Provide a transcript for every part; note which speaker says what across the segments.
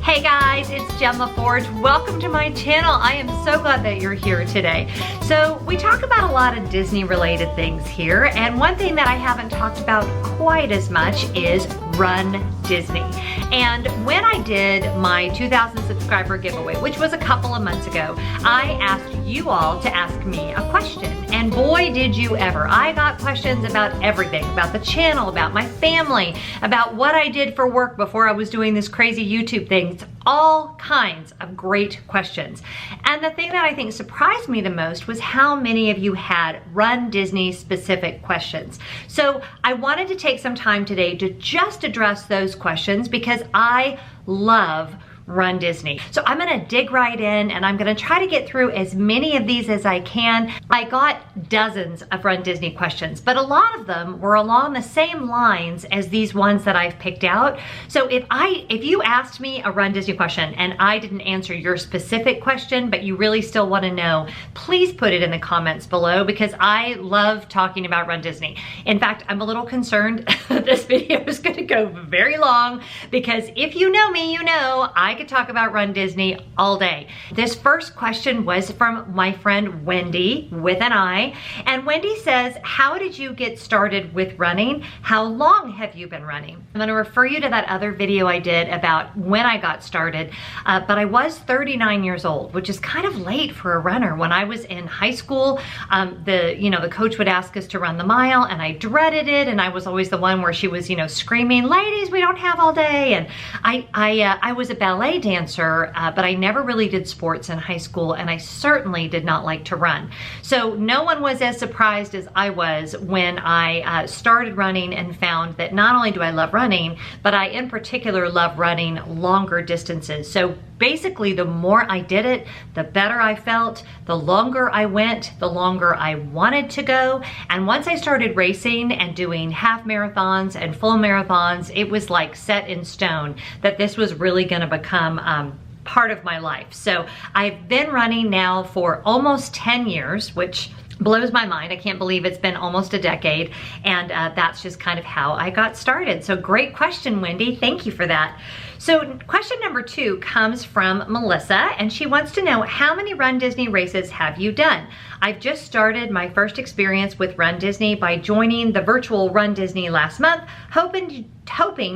Speaker 1: Hey guys, it's Lefforge. Welcome to my channel. I am so glad that you're here today. So we talk about a lot of Disney related things here, and one thing that I haven't talked about quite as much is Run Disney. And when I did my 2,000 subscriber giveaway, which was a couple of months ago, I asked you all to ask me a question. And boy, did you ever. I got questions about everything, about the channel, about my family, about what I did for work before I was doing this crazy YouTube thing. It's all kinds of great questions. And the thing that I think surprised me the most was how many of you had Run Disney specific questions. So I wanted to take some time today to just address those questions because I love Run Disney. So I'm gonna dig right in and I'm gonna try to get through as many of these as I can. I got dozens of Run Disney questions, but a lot of them were along the same lines as these ones that I've picked out. So if you asked me a Run Disney question and I didn't answer your specific question, but you really still wanna know, please put it in the comments below because I love talking about Run Disney. In fact, I'm a little concerned this video is gonna go very long because if you know me, you know I could talk about Run Disney all day. This first question was from my friend Wendy with an I, and Wendy says, how did you get started with running? How long have you been running? I'm gonna refer you to that other video I did about when I got started, but I was 39 years old, which is kind of late for a runner. When I was in high school, the coach would ask us to run the mile and I dreaded it, and I was always the one where she was, screaming, ladies, we don't have all day. And I was a ballet dancer, but I never really did sports in high school, and I certainly did not like to run. So no one was as surprised as I was when I started running and found that not only do I love running, but I in particular love running longer distances. So basically, the more I did it, the better I felt. The longer I went, the longer I wanted to go. And once I started racing and doing half marathons and full marathons, it was like set in stone that this was really gonna become part of my life. So I've been running now for almost 10 years, which blows my mind. I can't believe it's been almost a decade, and that's just kind of how I got started. So great question, Wendy. Thank you for that. So question number 2 comes from Melissa, and she wants to know, how many Run Disney races have you done? I've just started my first experience with Run Disney by joining the virtual Run Disney last month, hoping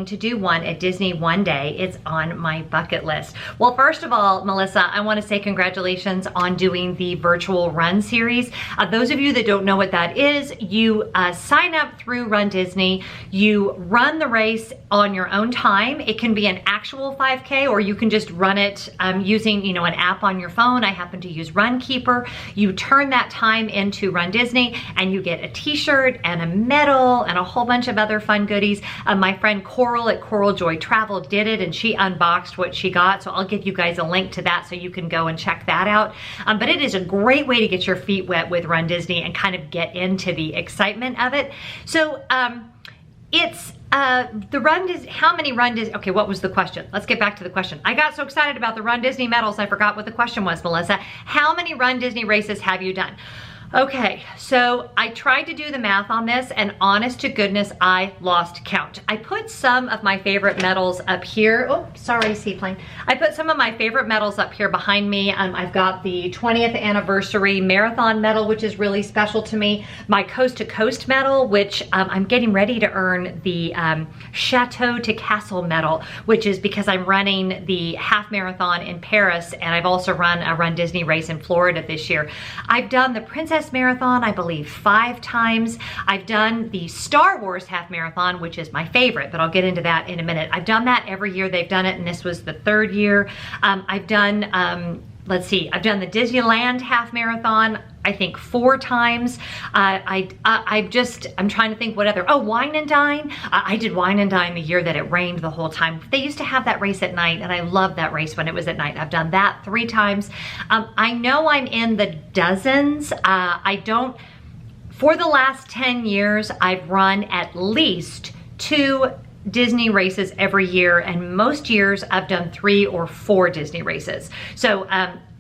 Speaker 1: to do one at Disney one day. It's on my bucket list. Well, first of all, Melissa, I want to say congratulations on doing the virtual run series. Those of you that don't know what that is, you sign up through Run Disney, you run the race on your own time. It can be an actual 5K, or you can just run it using an app on your phone. I happen to use Runkeeper. You turn that time into Run Disney and you get a t-shirt and a medal and a whole bunch of other fun goodies. My friend Coral at Coral Joy Travel did it, and she unboxed what she got, so I'll give you guys a link to that so you can go and check that out. But it is a great way to get your feet wet with Run Disney and kind of get into the excitement of it. So it's the Run Disney, how many Run Disney, okay, what was the question? Let's get back to the question. I got so excited about the Run Disney medals, I forgot what the question was, Melissa. How many Run Disney races have you done? Okay, so I tried to do the math on this, and honest to goodness, I lost count. I put some of my favorite medals up here. Oh, sorry, seaplane. I put some of my favorite medals up here behind me. I've got the 20th anniversary marathon medal, which is really special to me. My coast to coast medal, which I'm getting ready to earn the Chateau to Castle medal, which is because I'm running the half marathon in Paris, and I've also run a Run Disney race in Florida this year. I've done the Princess Marathon, I believe 5 times. I've done the Star Wars half marathon, which is my favorite, but I'll get into that in a minute. I've done that every year they've done it, and this was the 3rd year. I've done, let's see, I've done the Disneyland half marathon, I think 4 times. I'm trying to think what other, oh, Wine and Dine. I did Wine and Dine the year that it rained the whole time. They used to have that race at night, and I loved that race when it was at night. I've done that 3 times. I know I'm in the dozens. For the last 10 years, I've run at least 2 Disney races every year, and most years I've done 3 or 4 Disney races. So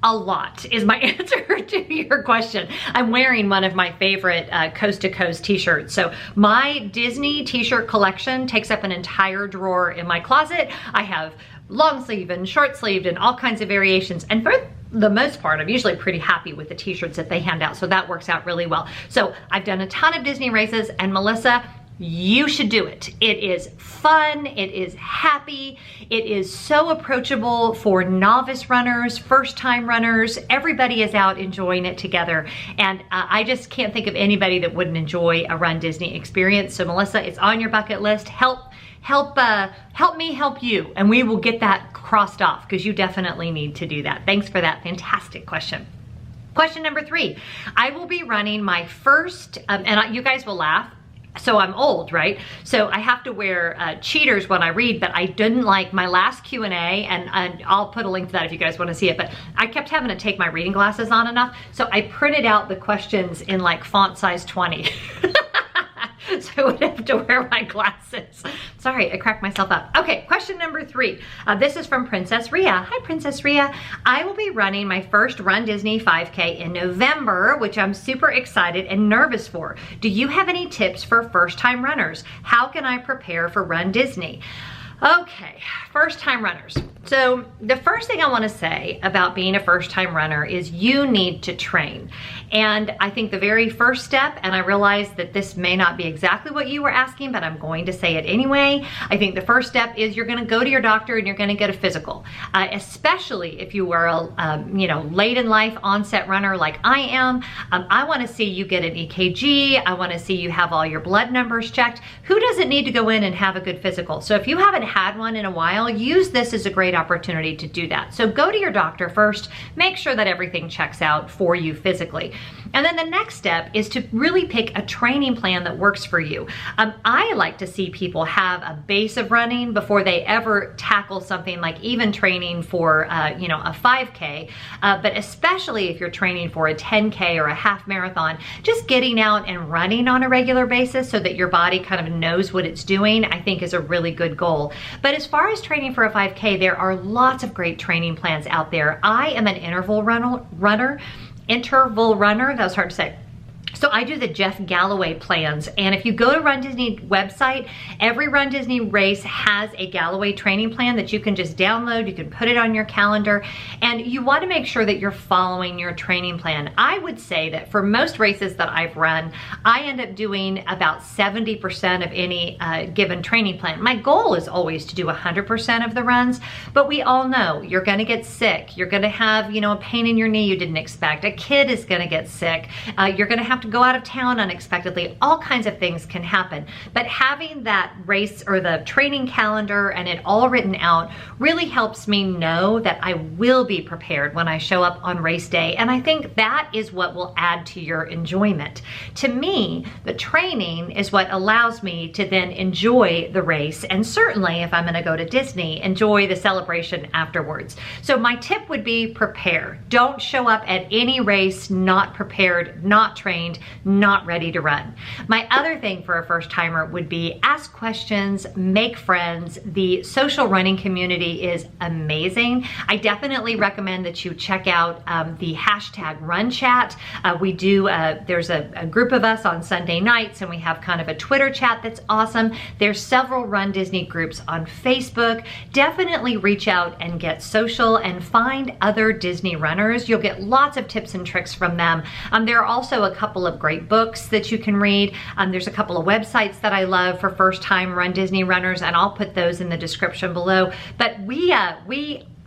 Speaker 1: a lot is my answer to your question. I'm wearing one of my favorite coast to coast t-shirts. So my Disney t-shirt collection takes up an entire drawer in my closet. I have long sleeve and short sleeved and all kinds of variations. And for the most part, I'm usually pretty happy with the t-shirts that they hand out. So that works out really well. So I've done a ton of Disney races, and Melissa, you should do it. It is fun, it is happy, it is so approachable for novice runners, first time runners. Everybody is out enjoying it together. And I just can't think of anybody that wouldn't enjoy a Run Disney experience. So Melissa, it's on your bucket list. Help me help you, and we will get that crossed off, because you definitely need to do that. Thanks for that fantastic question. Question number 3, I will be running my first, you guys will laugh, so I'm old, right? So I have to wear cheaters when I read, but I didn't like my last Q&A, and I'll put a link to that if you guys want to see it, but I kept having to take my reading glasses on enough, so I printed out the questions in like font size 20. So I would have to wear my glasses. Sorry, I cracked myself up. Okay, question number 3. This is from Princess Rhea. Hi, Princess Rhea. I will be running my first Run Disney 5K in November, which I'm super excited and nervous for. Do you have any tips for first-time runners? How can I prepare for Run Disney? Okay, first-time runners. So the first thing I want to say about being a first-time runner is you need to train. And I think the very first step, and I realize that this may not be exactly what you were asking, but I'm going to say it anyway. I think the first step is you're going to go to your doctor and you're going to get a physical, especially if you are a late in life onset runner like I am. I want to see you get an EKG. I want to see you have all your blood numbers checked. Who doesn't need to go in and have a good physical? So if you haven't had one in a while, use this as a great opportunity to do that. So go to your doctor first, make sure that everything checks out for you physically. And then the next step is to really pick a training plan that works for you. I like to see people have a base of running before they ever tackle something like even training for a 5K, but especially if you're training for a 10K or a half marathon, just getting out and running on a regular basis so that your body kind of knows what it's doing, I think is a really good goal. But as far as training for a 5K, there are lots of great training plans out there. I am an interval runner, that was hard to say. So I do the Jeff Galloway plans, and if you go to Run Disney website, every Run Disney race has a Galloway training plan that you can just download. You can put it on your calendar, and you want to make sure that you're following your training plan. I would say that for most races that I've run, I end up doing about 70% of any given training plan. My goal is always to do 100% of the runs, but we all know you're going to get sick. You're going to have, a pain in your knee you didn't expect. A kid is going to get sick. You're going to have to go out of town unexpectedly. All kinds of things can happen. But having that race or the training calendar and it all written out really helps me know that I will be prepared when I show up on race day. And I think that is what will add to your enjoyment. To me, the training is what allows me to then enjoy the race. And certainly if I'm going to go to Disney, enjoy the celebration afterwards. So my tip would be prepare. Don't show up at any race not prepared, not trained, not ready to run. My other thing for a first timer would be ask questions, make friends. The social running community is amazing. I definitely recommend that you check out the hashtag Run Chat. There's a group of us on Sunday nights, and we have kind of a Twitter chat that's awesome. There's several Run Disney groups on Facebook. Definitely reach out and get social and find other Disney runners. You'll get lots of tips and tricks from them. There are also a couple of great books that you can read. There's a couple of websites that I love for first-time Run Disney runners, and I'll put those in the description below. But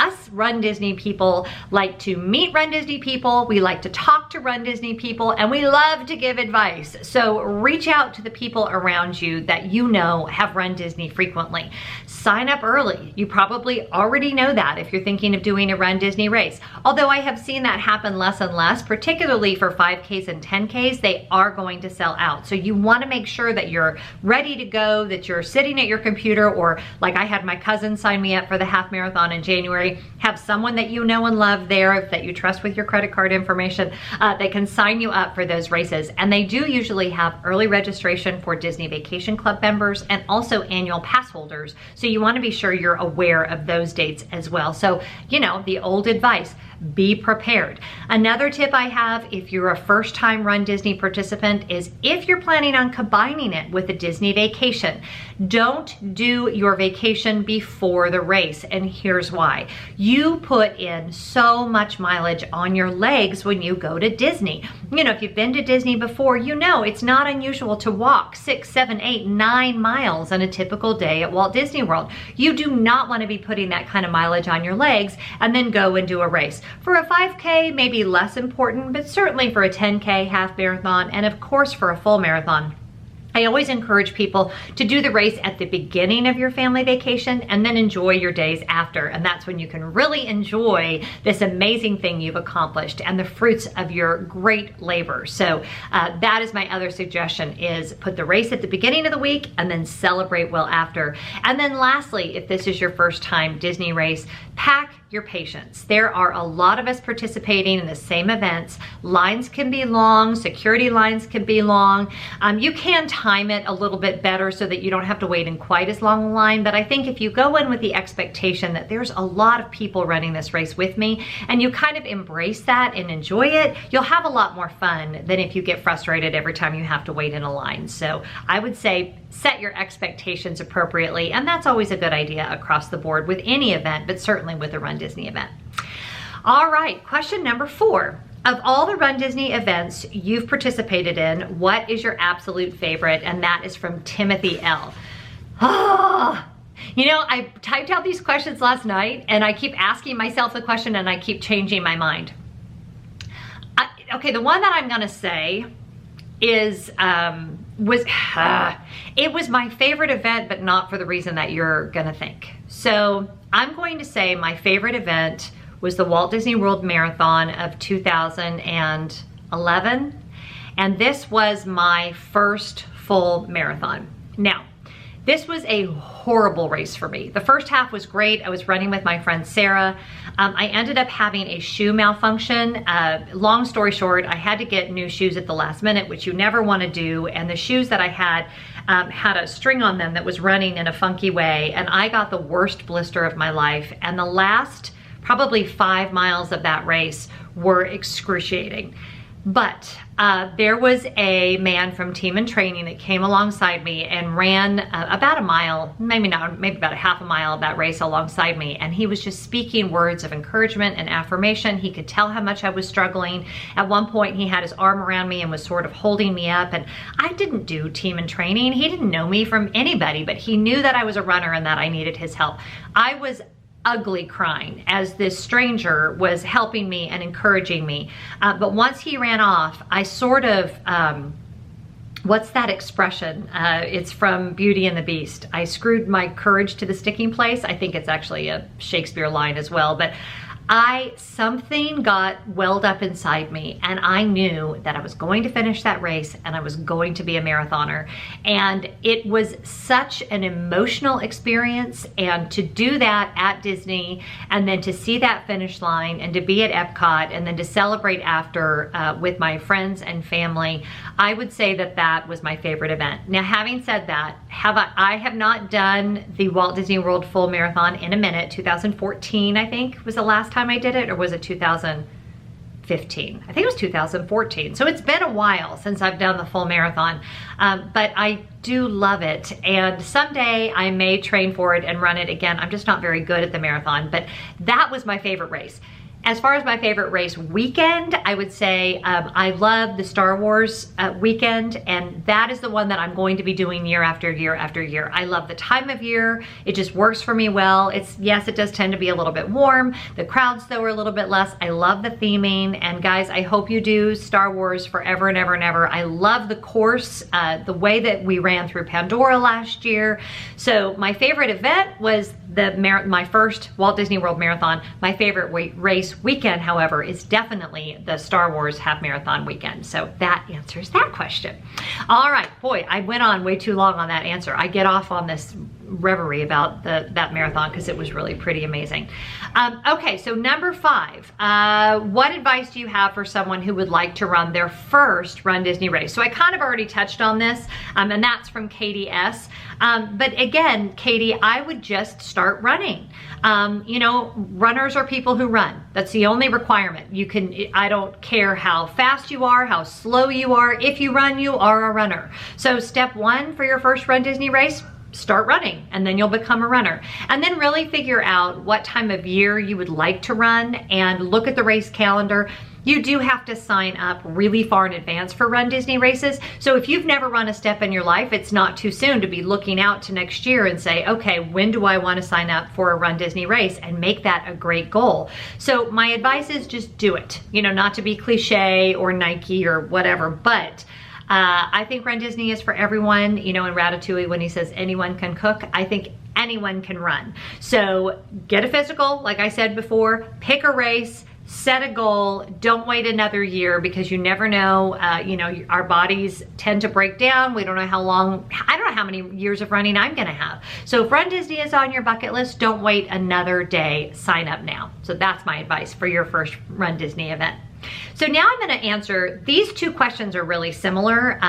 Speaker 1: us Run Disney people like to meet Run Disney people, we like to talk to Run Disney people, and we love to give advice. So reach out to the people around you that you know have Run Disney frequently. Sign up early. You probably already know that if you're thinking of doing a Run Disney race. Although I have seen that happen less and less, particularly for 5Ks and 10Ks, they are going to sell out. So you want to make sure that you're ready to go, that you're sitting at your computer, or like I had my cousin sign me up for the half marathon in January. Have someone that you know and love there that you trust with your credit card information that can sign you up for those races. And they do usually have early registration for Disney Vacation Club members and also annual pass holders. So you want to be sure you're aware of those dates as well. So, the old advice, be prepared. Another tip I have, if you're a first-time Run Disney participant, is if you're planning on combining it with a Disney vacation, don't do your vacation before the race, and here's why. You put in so much mileage on your legs when you go to Disney. You know, if you've been to Disney before, you know it's not unusual to walk 6, 7, 8, 9 miles on a typical day at Walt Disney World. You do not want to be putting that kind of mileage on your legs and then go and do a race. For a 5K, maybe less important, but certainly for a 10K, half marathon, and of course for a full marathon, I always encourage people to do the race at the beginning of your family vacation and then enjoy your days after. And that's when you can really enjoy this amazing thing you've accomplished and the fruits of your great labor. So that is my other suggestion, is put the race at the beginning of the week and then celebrate well after. And then lastly, if this is your first time Disney race, pack your patience. There are a lot of us participating in the same events. Lines can be long, security lines can be long. You can time it a little bit better so that you don't have to wait in quite as long a line, but I think if you go in with the expectation that there's a lot of people running this race with me, and you kind of embrace that and enjoy it, you'll have a lot more fun than if you get frustrated every time you have to wait in a line. So I would say set your expectations appropriately, and that's always a good idea across the board with any event, but certainly with a Run Disney event. All right, question number 4. Of all the Run Disney events you've participated in, what is your absolute favorite? And that is from Timothy L. You know, I typed out these questions last night and I keep asking myself the question and I keep changing my mind. Okay, the one that I'm gonna say is, it was my favorite event, but not for the reason that you're gonna think. So I'm going to say my favorite event was the Walt Disney World Marathon of 2011. And this was my first full marathon. Now, this was a horrible race for me. The first half was great. I was running with my friend Sarah. I ended up having a shoe malfunction. Long story short, I had to get new shoes at the last minute, which you never want to do. And the shoes that I had a string on them that was running in a funky way. And I got the worst blister of my life. And the last probably 5 miles of that race were excruciating. But there was a man from Team and Training that came alongside me and ran about a mile, maybe about a half a mile of that race alongside me. And he was just speaking words of encouragement and affirmation. He could tell how much I was struggling. At one point, he had his arm around me and was sort of holding me up. And I didn't do Team and Training. He didn't know me from anybody, but he knew that I was a runner and that I needed his help. I was ugly crying as this stranger was helping me and encouraging me. But once he ran off, I sort of, what's that expression? It's from Beauty and the Beast. I screwed my courage to the sticking place. I think it's actually a Shakespeare line as well, but something got welled up inside me, and I knew that I was going to finish that race and I was going to be a marathoner. And it was such an emotional experience, and to do that at Disney and then to see that finish line and to be at Epcot and then to celebrate after with my friends and family, I would say that that was my favorite event. Now, having said that, I have not done the Walt Disney World full marathon in a minute. 2014, I think, was the last time I did it, or was it 2015? I think it was 2014. So it's been a while since I've done the full marathon, but I do love it. And someday I may train for it and run it again. I'm just not very good at the marathon, but that was my favorite race. As far as my favorite race weekend, I would say I love the Star Wars weekend, and that is the one that I'm going to be doing year after year after year. I love the time of year. It just works for me well. Yes, it does tend to be a little bit warm. The crowds, though, are a little bit less. I love the theming, and guys, I hope you do Star Wars forever and ever and ever. I love the course, the way that we ran through Pandora last year. So my favorite event was my first Walt Disney World Marathon. My favorite race weekend, however, is definitely the Star Wars half marathon weekend. So that answers that question. All right, boy, I went on way too long on that answer. I get off on this reverie about that marathon because it was really pretty amazing. Okay, so number 5, what advice do you have for someone who would like to run their first Run Disney race? So I kind of already touched on this, and that's from Katie S. But again, Katie, I would just start running. You know, runners are people who run. That's the only requirement. I don't care how fast you are, how slow you are. If you run, you are a runner. So step 1 for your first Run Disney race, start running, and then you'll become a runner. And then really figure out what time of year you would like to run and look at the race calendar. You do have to sign up really far in advance for Run Disney races. So if you've never run a step in your life, it's not too soon to be looking out to next year and say, okay, when do I want to sign up for a Run Disney race, and make that a great goal. So my advice is just do it. You know, not to be cliche or Nike or whatever, but I think Run Disney is for everyone. You know, in Ratatouille, when he says anyone can cook, I think anyone can run. So get a physical, like I said before, pick a race, set a goal. Don't wait another year, because you never know. You know, our bodies tend to break down. We don't know how long, I don't know how many years of running I'm gonna have. So if Run Disney is on your bucket list, don't wait another day, sign up now. So that's my advice for your first Run Disney event. So now I'm going to answer, these 2 questions are really similar.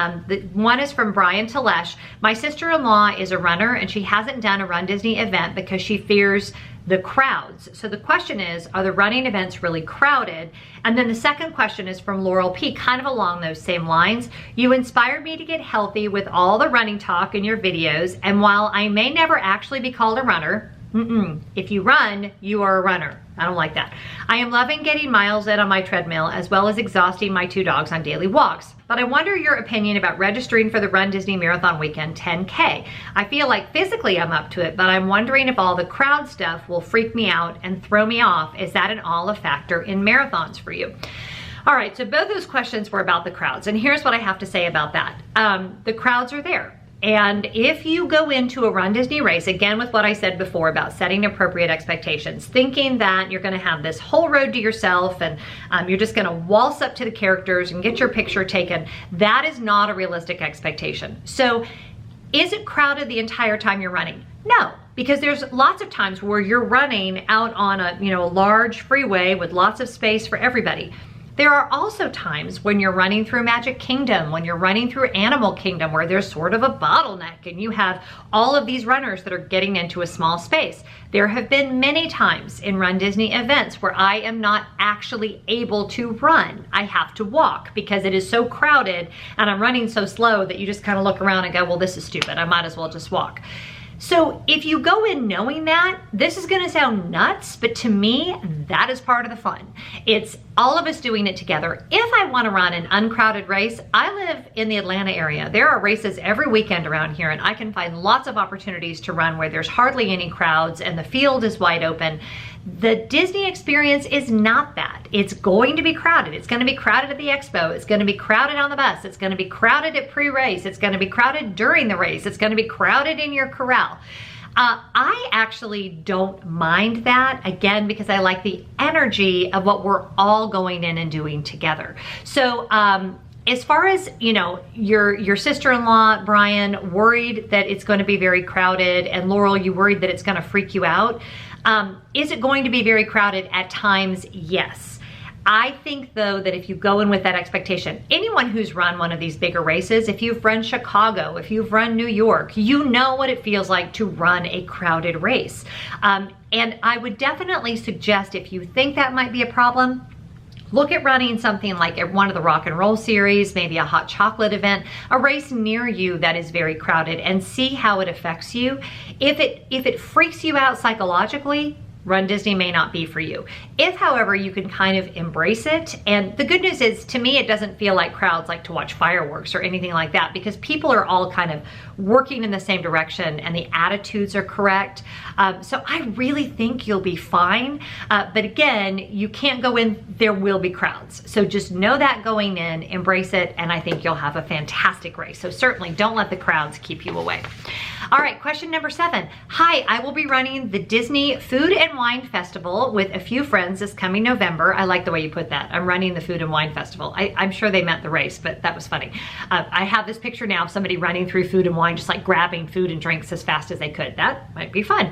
Speaker 1: One is from Brian Telesh. My sister-in-law is a runner, and she hasn't done a Run Disney event because she fears the crowds. So the question is, are the running events really crowded? And then the second question is from Laurel P, kind of along those same lines. You inspired me to get healthy with all the running talk in your videos, and while I may never actually be called a runner, if you run, you are a runner. I don't like that. I am loving getting miles in on my treadmill, as well as exhausting my 2 dogs on daily walks. But I wonder your opinion about registering for the Run Disney Marathon Weekend 10K. I feel like physically I'm up to it, but I'm wondering if all the crowd stuff will freak me out and throw me off. Is that at all a factor in marathons for you? All right, so both those questions were about the crowds, and here's what I have to say about that. The crowds are there. And if you go into a Run Disney race, again with what I said before about setting appropriate expectations, thinking that you're gonna have this whole road to yourself and you're just gonna waltz up to the characters and get your picture taken, that is not a realistic expectation. So is it crowded the entire time you're running? No, because there's lots of times where you're running out on a large freeway with lots of space for everybody. There are also times when you're running through Magic Kingdom, when you're running through Animal Kingdom, where there's sort of a bottleneck and you have all of these runners that are getting into a small space. There have been many times in Run Disney events where I am not actually able to run. I have to walk because it is so crowded and I'm running so slow that you just kind of look around and go, well, this is stupid. I might as well just walk. So if you go in knowing that, this is gonna sound nuts, but to me, that is part of the fun. It's all of us doing it together. If I wanna run an uncrowded race, I live in the Atlanta area. There are races every weekend around here, and I can find lots of opportunities to run where there's hardly any crowds and the field is wide open. The Disney experience is not that. It's going to be crowded. It's gonna be crowded at the expo. It's gonna be crowded on the bus. It's gonna be crowded at pre-race. It's gonna be crowded during the race. It's gonna be crowded in your corral. I actually don't mind that, again, because I like the energy of what we're all going in and doing together. So, as far as, your sister-in-law, Brian, worried that it's going to be very crowded, and Laurel, you worried that it's going to freak you out. Is it going to be very crowded at times? Yes. I think, though, that if you go in with that expectation, anyone who's run one of these bigger races, if you've run Chicago, if you've run New York, you know what it feels like to run a crowded race. And I would definitely suggest, if you think that might be a problem, look at running something like one of the rock and roll series, maybe a hot chocolate event, a race near you that is very crowded, and see how it affects you. If it freaks you out psychologically, Run Disney may not be for you. If, however, you can kind of embrace it, and the good news is, to me, it doesn't feel like crowds like to watch fireworks or anything like that, because people are all kind of working in the same direction and the attitudes are correct. So I really think you'll be fine. But again, you can't go in, there will be crowds. So just know that going in, embrace it, and I think you'll have a fantastic race. So certainly don't let the crowds keep you away. All right, question number 7. Hi, I will be running the Disney Food and and Wine Festival with a few friends this coming November. I like the way you put that. I'm running the Food and Wine Festival. I'm sure they meant the race, but that was funny. I have this picture now of somebody running through Food and Wine, just like grabbing food and drinks as fast as they could. That might be fun.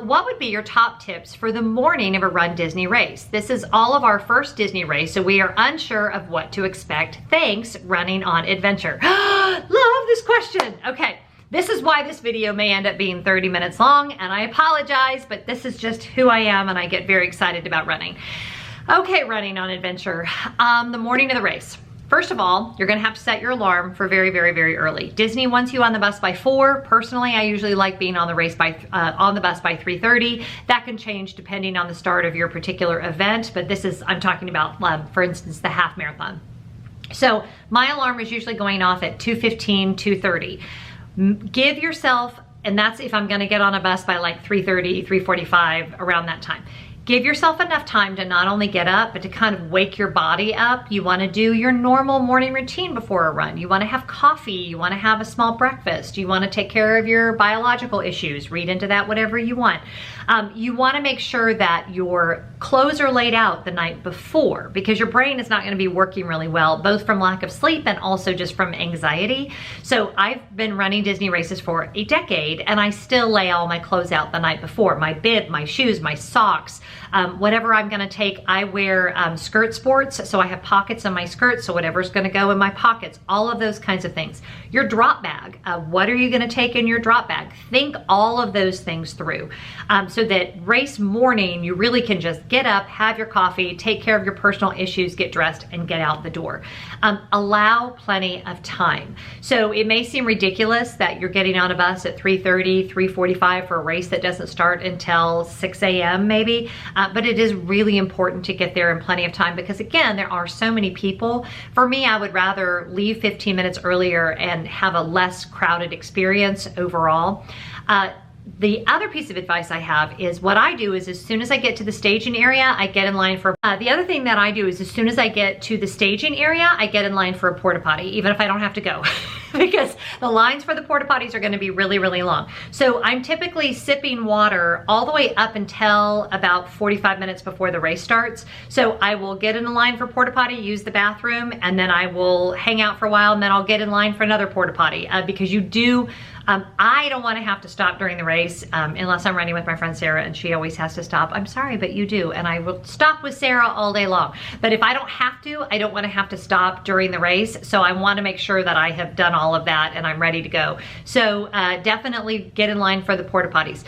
Speaker 1: What would be your top tips for the morning of a Run Disney race? This is all of our first Disney race, so we are unsure of what to expect. Thanks, Running on Adventure. Love this question. Okay. This is why this video may end up being 30 minutes long, and I apologize, but this is just who I am, and I get very excited about running. Okay, Running on Adventure. The morning of the race. First of all, you're gonna have to set your alarm for very, very, very early. Disney wants you on the bus by 4. Personally, I usually like being on the bus by 3:30. That can change depending on the start of your particular event, but I'm talking about, for instance, the half marathon. So my alarm is usually going off at 2:15, 2:30. Give yourself, and that's if I'm gonna get on a bus by like 3:30, 3:45, around that time. Give yourself enough time to not only get up, but to kind of wake your body up. You wanna do your normal morning routine before a run. You wanna have coffee, you wanna have a small breakfast, you wanna take care of your biological issues, read into that whatever you want. You wanna make sure that your clothes are laid out the night before, because your brain is not gonna be working really well, both from lack of sleep and also just from anxiety. So I've been running Disney races for a decade, and I still lay all my clothes out the night before. My bib, my shoes, my socks, whatever I'm gonna take. I wear skirt sports, so I have pockets on my skirts, so whatever's gonna go in my pockets, all of those kinds of things. Your drop bag, what are you gonna take in your drop bag? Think all of those things through, so that race morning, you really can just get up, have your coffee, take care of your personal issues, get dressed, and get out the door. Allow plenty of time. So it may seem ridiculous that you're getting on a bus at 3:30, 3:45 for a race that doesn't start until 6 a.m. maybe, but it is really important to get there in plenty of time, because again, there are so many people. For me, I would rather leave 15 minutes earlier and have a less crowded experience overall. The other piece of advice I have is what I do is as soon as I get to the staging area, I get in line for, the other thing that I do is as soon as I get to the staging area, I get in line for a porta potty, even if I don't have to go, because the lines for the porta potties are gonna be really, really long. So I'm typically sipping water all the way up until about 45 minutes before the race starts. So I will get in a line for porta potty, use the bathroom, and then I will hang out for a while, and then I'll get in line for another porta potty, because you do, I don't want to have to stop during the race unless I'm running with my friend Sarah, and she always has to stop. I'm sorry, but you do, and I will stop with Sarah all day long. But if I don't have to, I don't want to have to stop during the race, so I want to make sure that I have done all of that and I'm ready to go. So definitely get in line for the porta potties.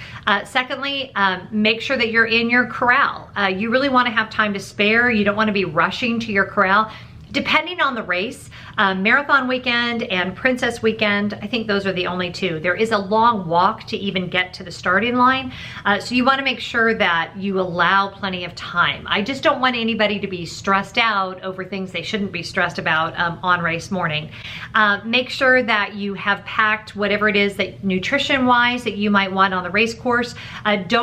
Speaker 1: Secondly, make sure that you're in your corral. You really want to have time to spare. You don't want to be rushing to your corral. Depending on the race, Marathon Weekend and Princess Weekend, I think those are the only two. There is a long walk to even get to the starting line, so you want to make sure that you allow plenty of time. I just don't want anybody to be stressed out over things they shouldn't be stressed about on race morning. Make sure that you have packed whatever it is that nutrition-wise that you might want on the race course. And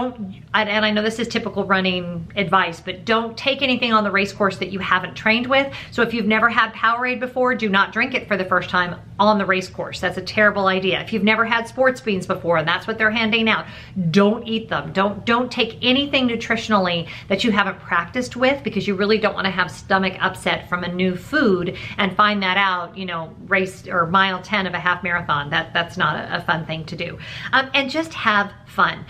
Speaker 1: I know this is typical running advice, but don't take anything on the race course that you haven't trained with. So if you've never had Powerade before, do not drink it for the first time on the race course. That's a terrible idea. If you've never had sports beans before and that's what they're handing out, don't eat them. Don't take anything nutritionally that you haven't practiced with, because you really don't want to have stomach upset from a new food and find that out, you know, race or mile 10 of a half marathon. That's not a fun thing to do. And just have fun.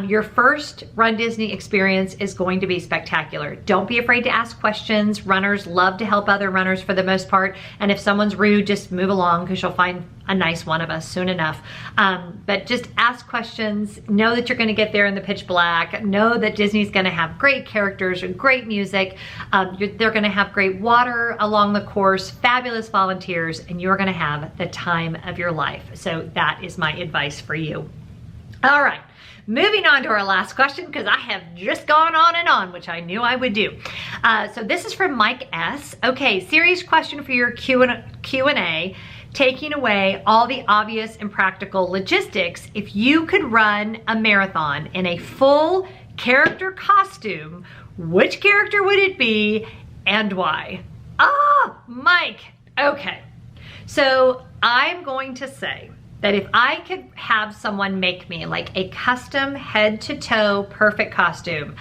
Speaker 1: Your first Run Disney experience is going to be spectacular. Don't be afraid to ask questions. Runners love to help other runners for the most part. And if someone's rude, just move along, because you'll find a nice one of us soon enough. But just ask questions. Know that you're going to get there in the pitch black. Know that Disney's going to have great characters and great music. They're going to have great water along the course, fabulous volunteers, and you're going to have the time of your life. So that is my advice for you. All right. Moving on to our last question, because I have just gone on and on, which I knew I would do. So this is from Mike S. Okay, serious question for your Q&A. Taking away all the obvious and practical logistics, if you could run a marathon in a full character costume, which character would it be and why? Ah, Mike. Okay, so I'm going to say that if I could have someone make me like a custom head to toe perfect costume,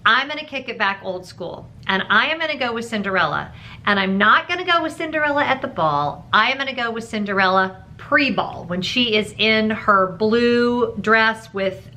Speaker 1: I'm gonna kick it back old school. And I am gonna go with Cinderella. And I'm not gonna go with Cinderella at the ball. I am gonna go with Cinderella pre-ball, when she is in her blue dress with,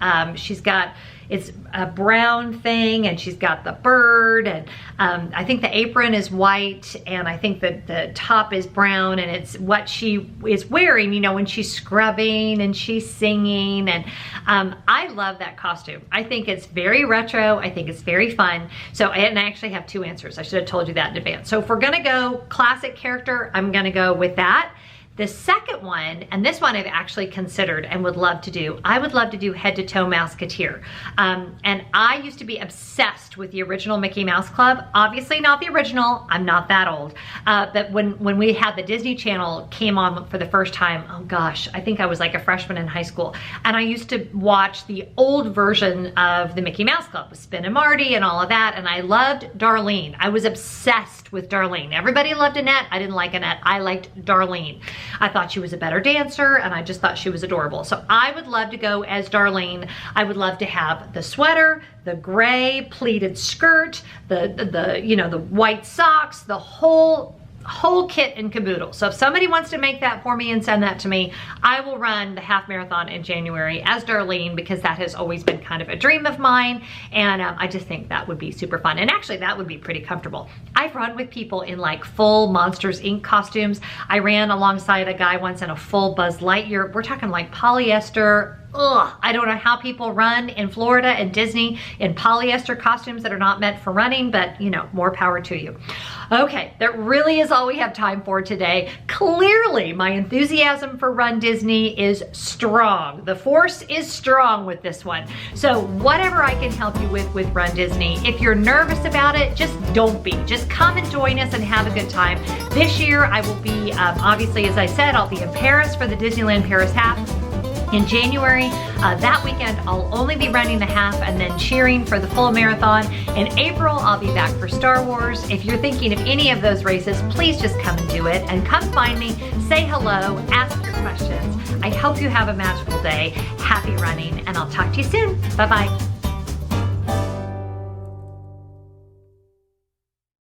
Speaker 1: it's a brown thing, and she's got the bird, and I think the apron is white, and I think that the top is brown, and it's what she is wearing, you know, when she's scrubbing and she's singing, and I love that costume. I think it's very retro. I think it's very fun. So, and I actually have two answers. I should have told you that in advance. So if we're gonna go classic character, I'm gonna go with that. The second one, and this one I've actually considered and would love to do, I would love to do head to toe Mouseketeer. And I used to be obsessed with the original Mickey Mouse Club. Obviously not the original, I'm not that old. But when we had the Disney Channel came on for the first time, oh gosh, I think I was like a freshman in high school. And I used to watch the old version of the Mickey Mouse Club with Spin and Marty and all of that. And I loved Darlene. I was obsessed with Darlene. Everybody loved Annette. I didn't like Annette. I liked Darlene. I thought she was a better dancer, and I just thought she was adorable. So I would love to go as Darlene. I would love to have the sweater, the gray pleated skirt, the white socks, the whole kit and caboodle. So if somebody wants to make that for me and send that to me, I will run the half marathon in January as Darlene, because that has always been kind of a dream of mine, and I just think that would be super fun. And actually that would be pretty comfortable. I've run with people in like full Monsters Inc. costumes. I ran alongside a guy once in a full Buzz Lightyear. We're talking like polyester. Ugh, I don't know how people run in Florida and Disney in polyester costumes that are not meant for running, but you know, more power to you. Okay, that really is all we have time for today. Clearly, my enthusiasm for Run Disney is strong. The force is strong with this one. So whatever I can help you with Run Disney, if you're nervous about it, just don't be. Just come and join us and have a good time. This year, I will be, obviously, as I said, I'll be in Paris for the Disneyland Paris Half. In January, that weekend, I'll only be running the half and then cheering for the full marathon. In April, I'll be back for Star Wars. If you're thinking of any of those races, please just come and do it, and come find me, say hello, ask your questions. I hope you have a magical day. Happy running, and I'll talk to you soon. Bye-bye.